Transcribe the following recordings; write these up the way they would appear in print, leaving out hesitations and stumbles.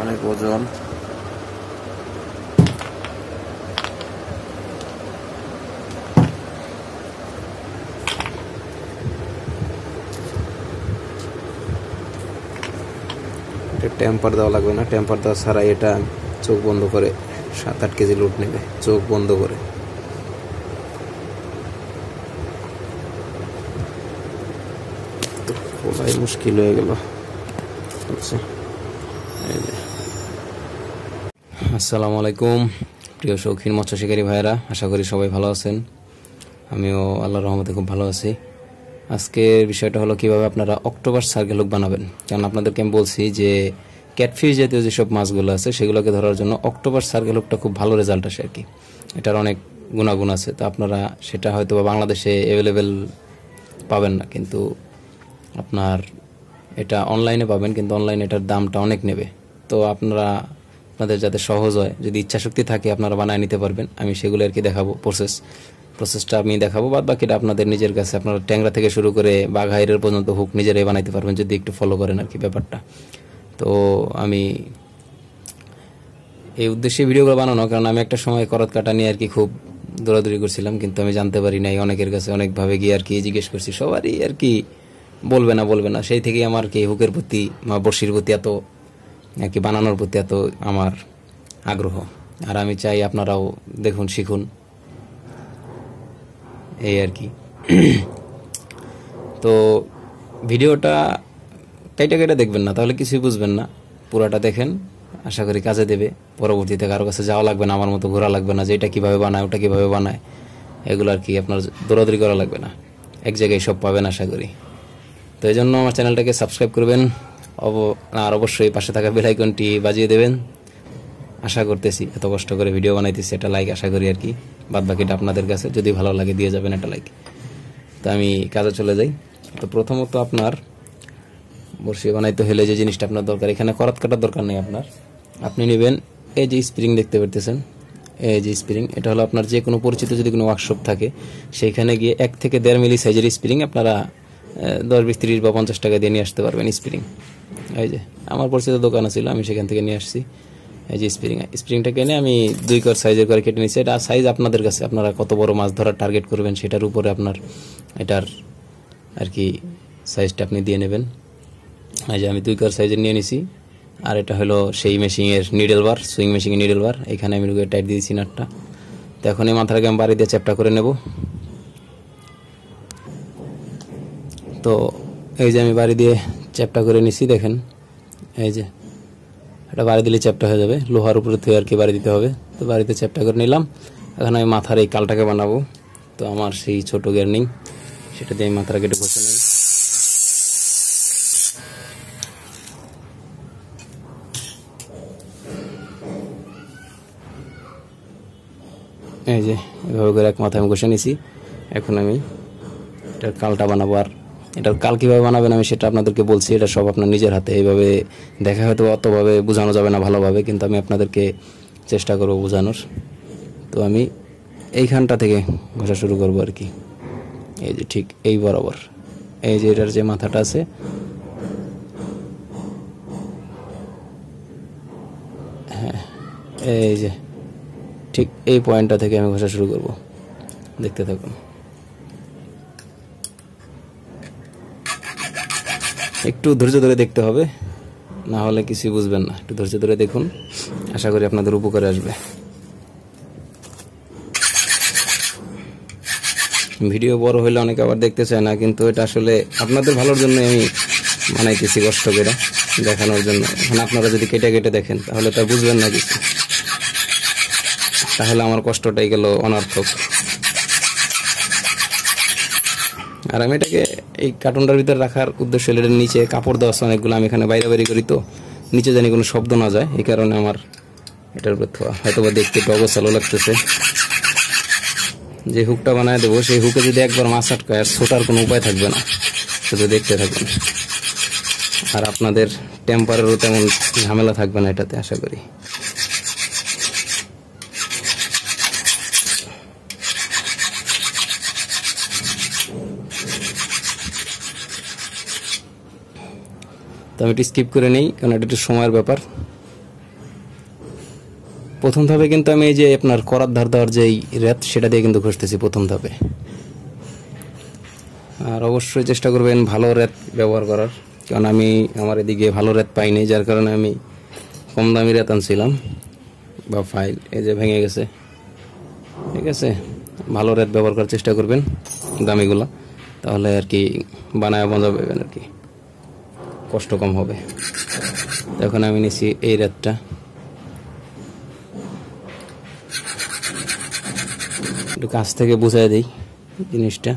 অনেক ওজন। টেম্পার দেওয়া লাগবে না, টেম্পার দেওয়া ছাড়াই এটা চোখ বন্ধ করে 7-8 কেজি লোড নেবে, চোখ বন্ধ করে। তো খোলাই মুশকিল হয়ে গেল। আসসালামু আলাইকুম প্রিয় শৌখিন মৎস্য শিকারী ভাইয়েরা, আশা করি সবাই ভালো আছেন। আমিও আল্লাহর রহমতে খুব ভালো আছি। আজকের বিষয়টা হলো কিভাবে আপনারা অক্টোপাস সার্কেল হুক বানাবেন। কারণ আপনাদেরকে আমি বলছি যে ক্যাটফিশ জাতীয় যেসব মাছগুলো আছে সেগুলোকে ধরার জন্য অক্টোপাস সার্কেল হুকটা খুব ভালো রেজাল্ট আসে আর কি। এটার অনেক গুণাগুণ আছে, তো আপনারা সেটা হয়তো বাংলাদেশে অ্যাভেলেবেল পাবেন না, কিন্তু আপনার এটা অনলাইনে পাবেন, কিন্তু অনলাইনে এটার দামটা অনেক নেবে। তো আপনাদের যাতে সহজ হয়, যদি ইচ্ছাশক্তি থাকে আপনারা বানায় নিতে পারবেন। আমি সেগুলো আর কি দেখাবো, প্রসেসটা আমি দেখাবো, বাদ বাকিটা আপনাদের নিজের কাছে। আপনারা ট্যাংরা থেকে শুরু করে বাঘাইরের পর্যন্ত হুক নিজেরাই বানাইতে পারবেন যদি একটু ফলো করেন আর কি ব্যাপারটা। তো আমি এই উদ্দেশ্যে ভিডিওগুলো বানানো, কারণ আমি একটা সময় করত কাটা নিয়ে আর কি খুব দৌড়াদৌড়ি করছিলাম, কিন্তু আমি জানতে পারি নাই। অনেকের কাছে অনেকভাবে গিয়ে আর কি জিজ্ঞেস করছি, সবারই আর কি বলবে না। সেই থেকেই আমার কি হুকের প্রতি বা বড়শির প্রতি এত আর কি, বানানোর প্রতি এত আমার আগ্রহ। আর আমি চাই আপনারাও দেখুন, শিখুন, এই আর কি। তো ভিডিওটা কেটে দেখবেন না, তাহলে কিছুই বুঝবেন না। পুরাটা দেখেন, আশা করি কাজে দেবে। পরবর্তীতে কারো কাছে যাওয়া লাগবে না, আমার মতো ঘোরা লাগবে না যে এটা কীভাবে বানায় ওটা কীভাবে বানায়, এগুলো আর কি আপনার দৌড়াদৌড়ি করা লাগবে না, এক জায়গায় সব পাবেন আশা করি। তো এই জন্য আমার চ্যানেলটাকে সাবস্ক্রাইব করবেন, আর অবশ্যই পাশে থাকা বেল আইকনটি বাজিয়ে দেবেন। আশা করতেছি এত কষ্ট করে ভিডিও বানাইতেছি, এটা লাইক আশা করি আর কি। বাদ বাকিটা আপনাদের কাছে, যদি ভালো লাগে দিয়ে যাবেন একটা লাইক। তো আমি কাজে চলে যাই। তো প্রথমত আপনার বড়শি বানাইতে হলে যে জিনিসটা আপনার দরকার, এখানে করাত কাটার দরকার নেই আপনার। আপনি নেবেন এই যে স্প্রিং দেখতে পারতেছেন, এই যে স্প্রিং, এটা হলো আপনার যে কোনো পরিচিত যদি কোনো ওয়ার্কশপ থাকে সেইখানে গিয়ে 1 থেকে 1.5 মিলি সাইজের স্প্রিং আপনারা 10, 20, 30 বা 50 টাকা দিয়ে নিয়ে আসতে পারবেন স্প্রিং। এই যে আমার পরিচিত দোকান ছিল, আমি সেখান থেকে নিয়ে আসছি। এই যে স্প্রিংটাকে এনে আমি 2 কর সাইজের করে কেটে নিচ্ছি। এটা সাইজ আপনাদের কাছে, আপনারা কত বড় মাছ ধরার টার্গেট করবেন সেটার উপরে আপনার এটার আর কি সাইজটা আপনি দিয়ে নেবেন। এই যে আমি 2 কর সাইজের নিয়ে নিছি। আর এটা হলো সেই মেশিনের নিডল বার, সুইং মেশিনের নিডল বার। এখানে আমি টাইট দিয়ে দিচ্ছি নাটটা। তো এখন এই মাথাটাকে আমি বাড়ি দিয়ে চ্যাপটা করে নেব। তো এই যে আমি বাড়ি দিয়ে চ্যাপটা করে নিছি, দেখেন এই যে এটা বাড়ি দিলে চ্যাপটা হয়ে যাবে, লোহার উপরে থেকে আর কি বাড়ি দিতে হবে। তো বাড়িতে চ্যাপটা করে নিলাম। এখন আমি মাথার এই কালটাকে বানাবো। তো আমার সেই ছোট গার্নিং, সেটা দিয়ে আমি মাথাটা কেটে বসে নেই। এই যে এভাবে করে এক মাথায় আমি বসে নিছি। এখন আমি এটার কালটা বানাবো। আর এটার কাল কীভাবে বানাবেন আমি সেটা আপনাদেরকে বলছি, এটা সব আপনার নিজের হাতে। এইভাবে দেখা হয়তো অতভাবে বোঝানো যাবে না ভালোভাবে, কিন্তু আমি আপনাদেরকে চেষ্টা করব বোঝানোর। তো আমি এইখানটা থেকে ঘষা শুরু করবো আর কি। এই যে ঠিক এই বরাবর, এই যে এটার যে মাথাটা আছে, হ্যাঁ এই যে ঠিক এই পয়েন্টটা থেকে আমি ঘষা শুরু করব। দেখতে থাকুন। একটু ধৈর্য ধরে দেখতে হবে, না হলে কিছুই বুঝবেন না। একটু ধৈর্য ধরে দেখুন, আশা করি আপনাদের উপকারে আসবে। ভিডিও বড় হইলে অনেকে আবার দেখতে চায় না, কিন্তু এটা আসলে আপনাদের ভালোর জন্য আমি বানাইতেছি, কষ্ট করে দেখানোর জন্য। এখন আপনারা যদি কেটে দেখেন তাহলে তা বুঝবেন না কিছু, তাহলে আমার কষ্টটাই গেল অনর্থক। আর আমি এটাকে এই কার্টুনটার ভিতরে রাখার উদ্দেশ্য হলো এটার নিচে কাপড় দেওয়া আছে অনেকগুলো, আমি এখানে বাইরে করি, তো নিচে জানি কোনো শব্দ না যায়, এই কারণে আমার এটার উপর হয়তো বা দেখতে একটু অবস্থালো লাগতেছে। যে হুকটা বানায় দেবো সেই হুকে যদি একবার মাছ আটকায় আর ছোটার কোনো উপায় থাকবে না, শুধু দেখতে থাকবেন। আর আপনাদের টেম্পারেরও তেমন ঝামেলা থাকবে না এটাতে, আশা করি। তো আমি একটু স্কিপ করে নিই, কারণ এটা একটু সময়ের ব্যাপার। প্রথম ধাপে কিন্তু আমি এই যে আপনার করার ধার দেওয়ার যে রেত সেটা দিয়ে কিন্তু ঘষতেছি প্রথম ধাপে। আর অবশ্যই চেষ্টা করবেন ভালো রেত ব্যবহার করার, কারণ আমি আমার এদিকে ভালো রেত পাইনি, যার কারণে আমি কম দামি রেত আনছিলাম বা ফাইল, এই যে ভেঙে গেছে। ঠিক আছে, ভালো রেত ব্যবহার করার চেষ্টা করবেন দামিগুলো, তাহলে আর কি বানায় মজা পাবেন আর কি, কষ্ট কম হবে। এখন আমি নিছি এই রেতটা, একটু কাছ থেকে বুঝাই দিই জিনিসটা।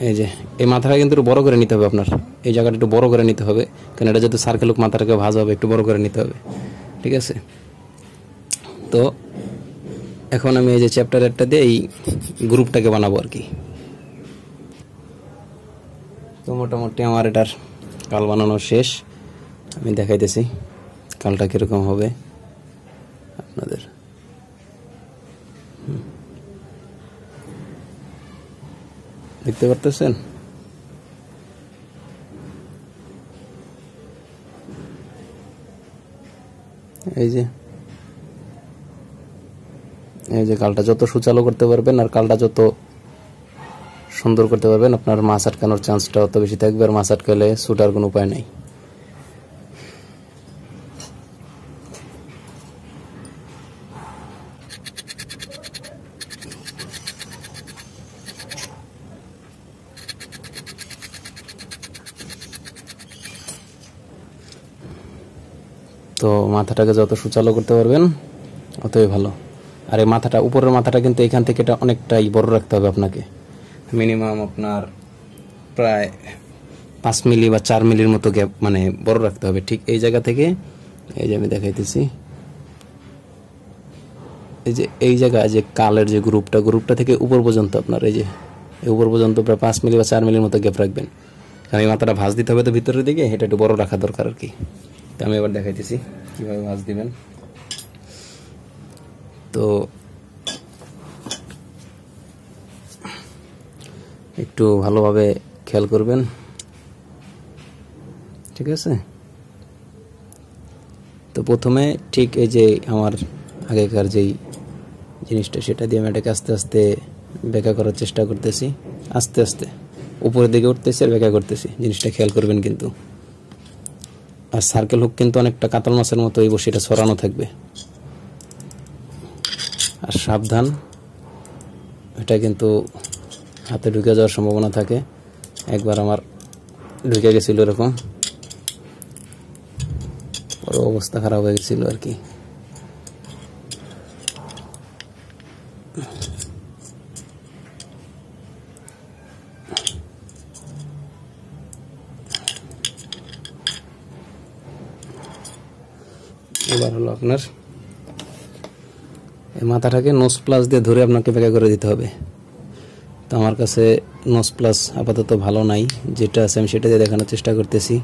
এই যে এই মাথাটা কিন্তু একটু বড় করে নিতে হবে আপনার, এই জায়গাটা একটু বড় করে নিতে হবে, কারণ এটা যেহেতু সার্কেল হোক মাথাটাকে ভাজ হবে, একটু বড় করে নিতে হবে। ঠিক আছে, তো এখন আমি এই যে চ্যাপ্টার একটা দিয়ে এই গ্রুপটাকে বানাবো আর কি। তো মোটামুটি আমার এটার কাল বানানো শেষ, আমি দেখাইতেছি কালটা কীরকম হবে আপনাদের। দেখতে পারতেছেন? এই যে কালটা যত সুচালো করতে পারবেন আর কালটা যত সুন্দর করতে পারবেন, আপনার মাছ আটকানোর চান্সটা অত বেশি থাকবে, আর মাছ আটকালে ছুটার কোনো উপায় নাই। তো মাথাটাকে যত সুচালো করতে পারবেন অতই ভালো। আর এই মাথাটা, উপরের মাথাটা কিন্তু এখান থেকে এটা অনেকটাই বড় রাখতে হবে আপনাকে, মিনিমাম আপনার প্রায় 5 মিলি বা 4 মিলির মতো গ্যাপ, মানে বড় রাখতে হবে। ঠিক এই জায়গা থেকে, এই যে আমি দেখাইতেছি, এই যে এই জায়গায় যে কালের যে গ্রুপটা থেকে উপর পর্যন্ত আপনার এই যে উপর পর্যন্ত প্রায় 5 মিলি বা 4 মিলির মতো গ্যাপ রাখবেন, কারণ এই মাথাটা ভাঁজ দিতে হবে তো ভিতরের দিকে, এটা একটু বড় রাখা দরকার আর কি। তো আমি এবার দেখাইতেছি কিভাবে ভাঁজ দিবেন। তো একটু ভালোভাবে খেয়াল করবেন, ঠিক আছে? তো প্রথমে ঠিক এই যে আমার আগেকার যেই জিনিসটা, সেটা দিয়ে আমি এটাকে আস্তে আস্তে ব্যাখ্যা করার চেষ্টা করতেছি, আস্তে আস্তে উপরের দিকে উঠতেছি আর ব্যাখ্যা করতেছি, জিনিসটা খেয়াল করবেন কিন্তু। আর সার্কেল হুক কিন্তু অনেকটা কাতল মাছের মতো এই বসিটা ছড়ানো থাকবে, আর সাবধান, এটা কিন্তু হাতে ঢুকে যাওয়ার সম্ভাবনা থাকে। একবার আমার ঢুকে গেছিল এরকম, বড় অবস্থা খারাপ হয়ে গেছিল আর কি। এবার হলো আপনার এই মাথাটাকে নোজ প্লাস দিয়ে ধরে আপনাকে ব্যাখ্যা করে দিতে হবে। তো আমার কাছে নোজ প্লাস আপাতত ভালো নাই, যেটা আছে আমি সেটা দিয়ে দেখানোর চেষ্টা করতেছি।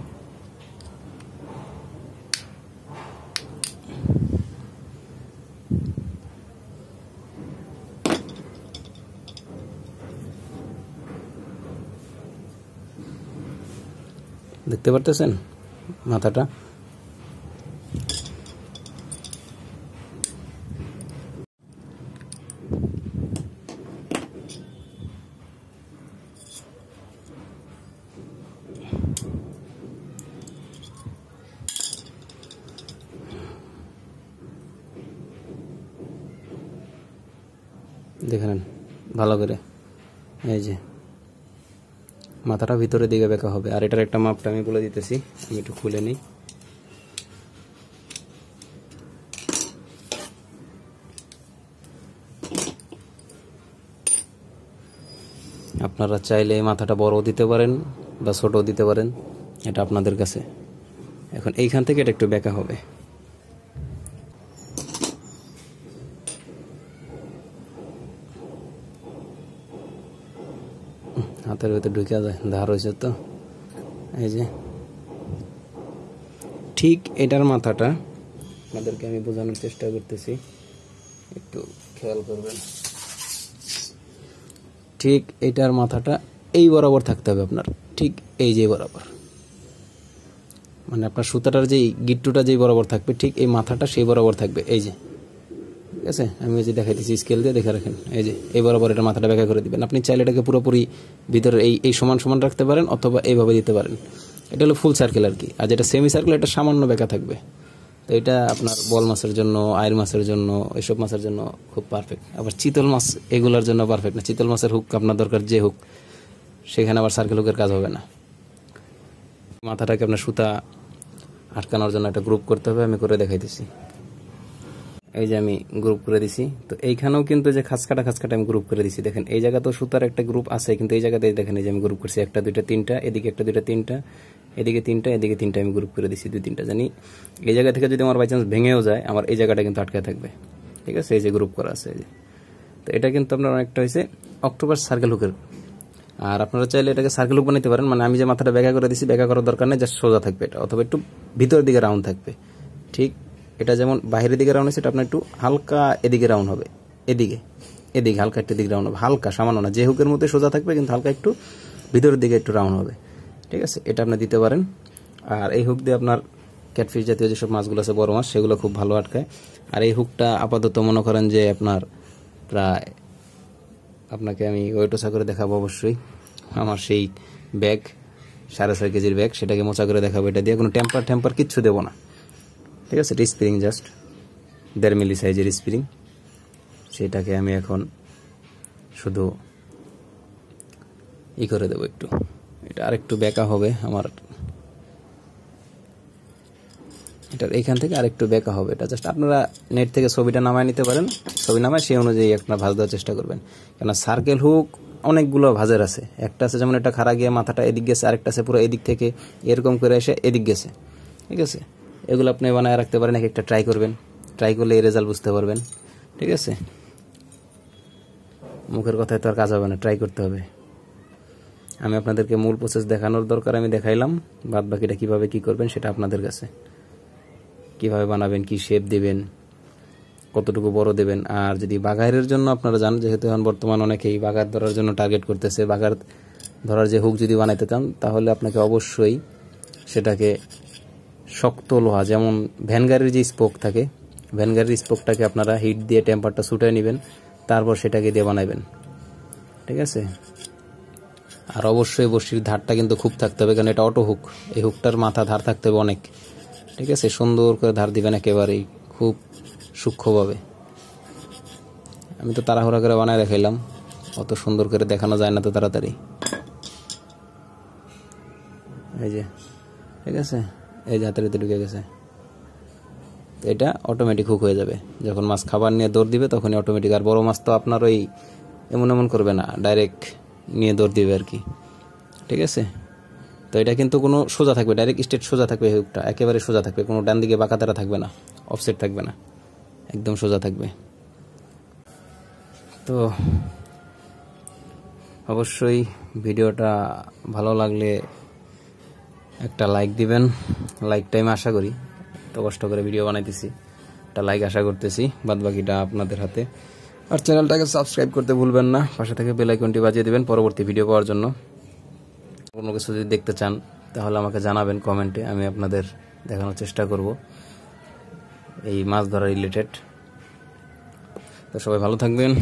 দেখতে পারতেছেন মাথাটা? দেখে নেন ভালো করে, এই যে মাথাটা ভিতরের দিকে বেঁকা হবে। আর এটার একটা মাপটা আমি বলে দিতেছি, আমি একটু খুলে নিই। আপনারা চাইলে মাথাটা বড় দিতে পারেন বা ছোটও দিতে পারেন, এটা আপনাদের কাছে। এখন এইখান থেকে এটা একটু বেঁকা হবে, হাতের ভিতরে ঢুকে যায়, ধার হয়েছে তো। এই যে ঠিক এটার মাথাটা আপনাদেরকে আমি বোঝানোর চেষ্টা করতেছি, একটু খেয়াল করবেন। ঠিক এটার মাথাটা এই বরাবর থাকতে হবে আপনার, ঠিক এই যে বরাবর। মানে আপনার সুতাটার যেই গিট্টুটা যেই বরাবর থাকবে ঠিক এই মাথাটা সেই বরাবর থাকবে, এই যে, ঠিক আছে। আমি এই যে দেখাইতেছি স্কেল দিয়ে, দেখে রাখেন, এই যে এই বরাবর এটা মাথাটা ব্যাখ্যা করে দিবেন। আপনি চাইলে এটাকে পুরোপুরি ভিতরে এই সমান সমান রাখতে পারেন অথবা এইভাবে দিতে পারেন। এটা হলো ফুল সার্কেল আর কি। আর যেটা সেমি সার্কেল এটা সামান্য ব্যাখ্যা থাকবে। তো এটা আপনার বল মাছের জন্য, আয়ের মাছের জন্য, এইসব মাছের জন্য খুব পারফেক্ট। আবার চিতল মাছ এগুলোর জন্য পারফেক্ট না। চিতল মাছের হুক আপনার দরকার যে হুক, সেখানে আবার সার্কেল হুকের কাজ হবে না। মাথাটাকে আপনার সুতা আটকানোর জন্য একটা গ্রুপ করতে হবে, আমি করে দেখাইতেছি। এই যে আমি গ্রুপ করে দিছি। তো এইখানেও কিন্তু যে খাসকাটা আমি গ্রুপ করে দিছি, দেখেন এই জায়গা তো সুতার একটা গ্রুপ আছে, কিন্তু এই জায়গাতে দেখেন এই যে আমি গ্রুপ করছি 1 2 3 টা, এদিকে 1 2 3 টা, এদিকে 3টা, এদিকে 3টা আমি গ্রুপ করে দিছি 2 3টা, জানি এই জায়গা থেকে যদি আমার বাই চান্স ভেঙেও যায় আমার এই জায়গাটা কিন্তু আটকে থাকবে, ঠিক আছে। এই যে গ্রুপ করা আছে, এই যে। তো এটা কিন্তু আপনার অনেকটা হয়েছে অক্টোপাস সার্কেল হুকের। আর আপনারা চাইলে এটাকে সার্কেল হুক বানাইতে পারেন, মানে আমি যে মাথাটা ব্যাখ্যা করে দিছি ব্যাখ্যা করার দরকার নেই, জাস্ট সোজা থাকবে এটা, অথবা একটু ভিতরের দিকে রাউন্ড থাকবে। ঠিক এটা যেমন বাইরের দিকে রাউন্ড আছে, এটা আপনার একটু হালকা এদিকে রাউন্ড হবে, এদিকে হালকা একটু দিকে রাউন্ড হবে, হালকা সামান্য না, যে হুকের মধ্যে সোজা থাকবে কিন্তু হালকা একটু ভিতরের দিকে একটু রাউন্ড হবে, ঠিক আছে। এটা আপনি দিতে পারেন। আর এই হুক দিয়ে আপনার ক্যাটফিশ জাতীয় যেসব মাছগুলো আছে, বড় মাছ, সেগুলো খুব ভালো আটকায়। আর এই হুকটা আপাতত মনে করেন যে আপনার প্রায়, আপনাকে আমি ওয়েটোসা করে দেখাবো অবশ্যই। আমার সেই ব্যাগ 6.5 কেজির ব্যাগ, সেটাকে মোচা করে দেখাবো। এটা দিয়ে কোনো টেম্পার কিচ্ছু দেবো না, ঠিক আছে। স্প্রিং জাস্ট 1.5 মিলি সাইজের স্প্রিং, সেটাকে আমি এখন শুধু করে দেবো একটু। এটা আরেকটু বেঁকা হবে আমার, এটার এইখান থেকে আরেকটু বেঁকা হবে। এটা জাস্ট আপনারা নেট থেকে ছবিটা নামায় নিতে পারেন, ছবি নামায় সেই অনুযায়ী আপনারা ভাঁজ দেওয়ার চেষ্টা করবেন। কেন সার্কেল হুক অনেকগুলো ভাঁজের আছে, একটা আছে যেমন এটা খাড়া গিয়ে মাথাটা এদিক গেছে, আরেকটা আছে পুরো এদিক থেকে এরকম করে এসে এদিক গেছে, ঠিক আছে। এগুলো আপনি বানায় রাখতে পারেন, এক একটা ট্রাই করবেন, ট্রাই করলে এই রেজাল্ট বুঝতে পারবেন, ঠিক আছে। মুখের কথায় তো আর কাজ হবে না, ট্রাই করতে হবে। আমি আপনাদেরকে মূল প্রসেস দেখানোর দরকার আমি দেখাইলাম, বাদ বাকিটা কীভাবে কী করবেন সেটা আপনাদের কাছে। কিভাবে বানাবেন, কি শেপ দেবেন, কতটুকু বড় দেবেন। আর যদি বাঘাইরের জন্য আপনারা জান, যেহেতু এখন বর্তমান অনেকেই বাঘার ধরার জন্য টার্গেট করতেছে, বাঘার ধরার যে হুক যদি বানাইতে চান, তাহলে আপনাকে অবশ্যই সেটাকে শক্ত লোহা, যেমন ভ্যান গাড়ির যে স্পোক থাকে, ভ্যান গাড়ির স্পোকটাকে আপনারা হিট দিয়ে টেম্পারটা ছুটে নেবেন, তারপর সেটাকে দিয়ে বানাবেন, ঠিক আছে। আর অবশ্যই বড়শির ধারটা কিন্তু খুব থাকতে হবে, কারণ এটা অটো হুক, এই হুকটার মাথা ধার থাকতে হবে অনেক, ঠিক আছে। সুন্দর করে ধার দিবেন একেবারেই খুব সূক্ষ্মভাবে। আমি তো তাড়াহুড়া করে বানায় দেখাইলাম, অত সুন্দর করে দেখানো যায় না তো তাড়াতাড়ি। এই যে, ঠিক আছে, এই যে হাতের ভিতরে ঢুকে গেছে। এটা অটোমেটিক হুক হয়ে যাবে, যখন মাছ খাবার নিয়ে দৌড় দিবে তখনই অটোমেটিক। আর বড় মাছ তো আপনার ওই এমন করবে না, ডাইরেক্ট নিয়ে দৌড় দিবে আর কি, ঠিক আছে। তো এটা কিন্তু কোনো সোজা থাকবে, ডাইরেক্ট স্ট্রেট সোজা থাকবে, হুকটা একেবারে সোজা থাকবে, কোনো ডান দিকে বাঁকা তারা থাকবে না, অফসেট থাকবে না, একদম সোজা থাকবে। তো অবশ্যই ভিডিওটা ভালো লাগলে একটা লাইক দিবেন, লাইক টাইম আশা করি, তো কষ্ট করে ভিডিও বানাইতেছি, একটা লাইক আশা করতেছি, বাদ বাকিটা আপনাদের হাতে। আর চ্যানেলটাকে সাবস্ক্রাইব করতে ভুলবেন না, পাশে থেকে বেল আইকনটি বাজিয়ে দেবেন পরবর্তী ভিডিও পাওয়ার জন্য। কোনো কিছু যদি দেখতে চান তাহলে আমাকে জানাবেন কমেন্টে, আমি আপনাদের দেখানোর চেষ্টা করব এই মাছ ধরা রিলেটেড। তো সবাই ভালো থাকবেন।